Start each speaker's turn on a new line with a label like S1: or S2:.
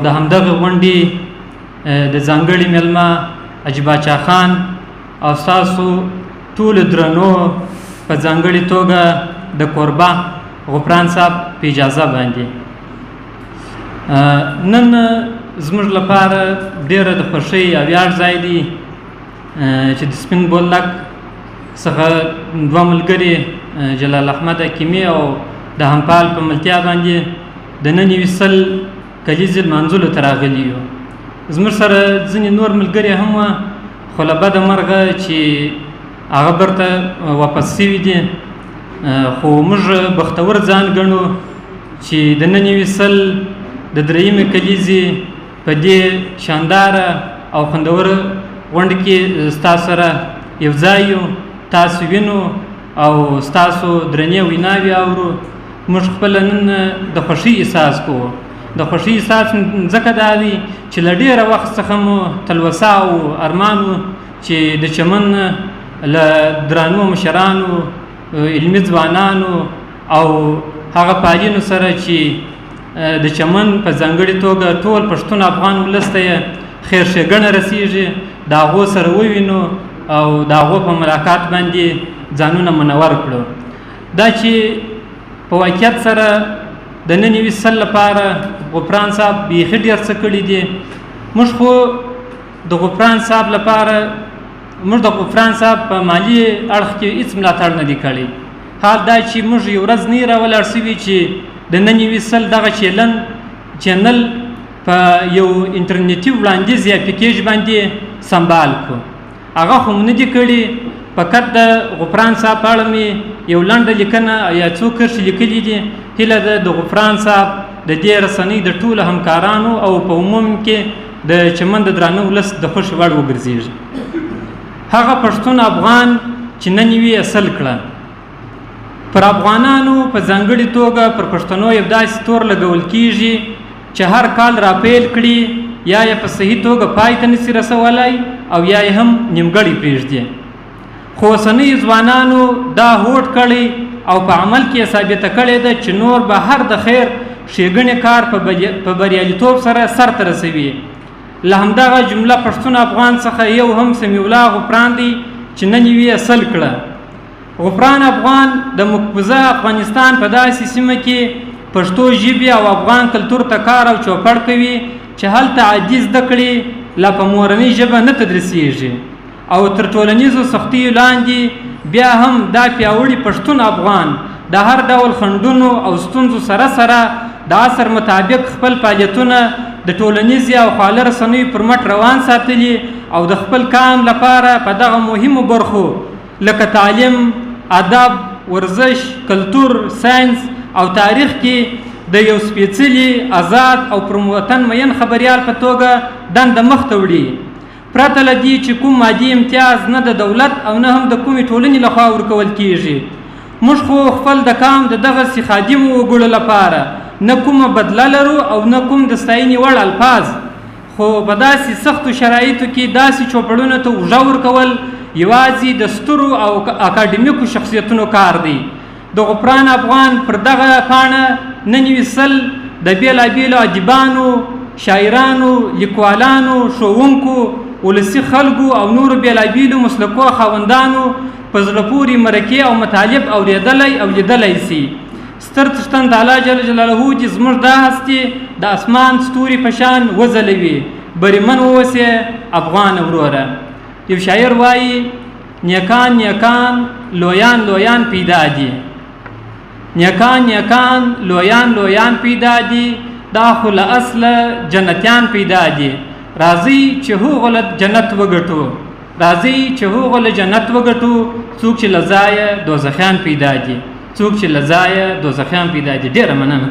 S1: د همدغه غونډې د ځانګړي میلمه حاجي باچا خان او ستاسو ټولو درنو په ځانګړې توګه د کوربه غفران صاحب په اجازه باندې نن زموږ لپاره ډېره د خوښۍ او ویاړ ځای دی چې د سپین بولدک څخه دوه ملګري جلال احمد حکیمي او د همپال په ملتیا باندې د نن یوې سل کلیزې لمانځلو ته راغلي یو. زموږ سره ځینې نور ملګري هم وه، خو له بده مرغه چې هغه برته واپس سوي دي، خو موږ بختور ځان ګڼو چې د نن یوې سل د درېیمې کلیزې په دې شانداره او خوندوره غونډه کې ستاسو سره یو ځای یو، تاسو وینو او ستاسو درنې ویناوې اورو. موږ خپله نن د خوښۍ احساس کوو. د خوښۍ احساس ځکه دا دی چې له ډېره وخت څخه مو تلوسه او ارمان و چې د چمن له درانو مشرانو، علمي ځوانانو او هغه فعالینو سره چې د چمن په ځانګړې توګه ټول پښتون افغان ولس ته یې خیر ښېګڼه رسېږي، د هغو سره ووینو او د هغو په ملاقات باندې ځانونه منور کړو. دا چې په واقعیت سره د نن یوې سل لپاره غفران صاحب بیخي ډېر څه کړي دي. موږ خو د غفران صاحب لپاره موږ د غفران صاحب په مالي اړخ کې هېڅ ملاتړ نه دی کړی. حال دا چې موږ یو ورځ نه یې راولاړ سوي چې د نن یوې سل دغه چینل په یو انټرنیټي وړاندیز یا پیکیج باندې سمبال کړو. هغه خو مو نه دي کړي، فقط د غفران صاحب په اړه مې یو لنډه لیکنه یا څو کرښې لیکلي دي. هیله ده د غفران صاحب د دې رسنۍ د ټولو همکارانو او په عموم کې د چمن د درانه ولس د خوښې وړ وګرځېږي. هغه پښتون افغان چې نن یې اصل کړه، پر افغانانو په ځانګړې توګه پر پښتنو یو داسې تور لګول کېږي چې هر کال راپیل کړي یا یې په صحیح توګه پای ته نسي رسولی او یا یې هم نیمګړی پرېږدي. خو اوسنیو ځوانانو دا هوډ کړی او په عمل کې ثابته کړې ده چې نور به هر د خیر ښېګڼې کار په بریالیتوب سره سرته رسوي. له همدغه جمله پښتون افغان څخه یو هم سمیع الله غفران دی چې نن یې اصل کړه. غفران افغان د مقبوضه افغانستان په داسې سیمه کې پښتو ژبې او افغان کلتور ته کار او چوپړ کوي چې هلته عادي زده کړې لا په مورنۍ ژبه نه تدریسېږي او تر ټولنیزو سختیو لاندې بیا هم دا پیاوړي پښتون افغان د هر ډول خنډونو او ستونزو سره د عصر مطابق خپل فعالیتونه د ټولنیزې او خواله رسنیو پر مټ روان ساتلي او د خپل کام لپاره په دغه مهمو برخو لکه تعلیم، ادب، ورزش، کلتور، ساینس او تاریخ کې د یو سپېڅلي، آزاد او پر وطن مین خبریال په توګه دنده مخته وړي، پرته له دې چې کوم مادي امتیاز نه د دولت او نه هم د کومې ټولنې لخوا ورکول کېږي. موږ خو خپل د کام د دغسې خادمو وګړو لپاره نه کومه بدله لرو او نه کوم د ستاینې وړ الفاظ، خو په داسې سختو شرایطو کې داسې چوپړونو ته اوږه ورکول یوازې د سترو او اکاډمیکو شخصیتونو کار دی. د غفران افغان پر دغه پاڼه نن یوې سل د بېلابېلو ادیبانو، شاعرانو، لیکوالانو، ښوونکو، ولسي خلکو او نورو بېلابېلو مسلکو خاوندانو په زړه پورې مرکې او مطالب اورېدلی او لیدلی سي. ستر څښتن د الله جل جلاله دې زموږ دا هستې د اسمان ستوري په شان وځلوي. بریمن واوسې افغان وروره. یو شاعر وایي نیکان نیکان لویان لویان پیدا دي، نیکان نیکان لویان لویان پیدا دي، دا خو له اصله جنتیان پیدا دي. راځئ چې هغو له جنت وګټو، راځئ چې هغو له جنت وګټو، څوک چې له ځایه دوزخیان پیدا دي، څوک چې له ځایه دوزخیان پیدا دي. ډېره مننه.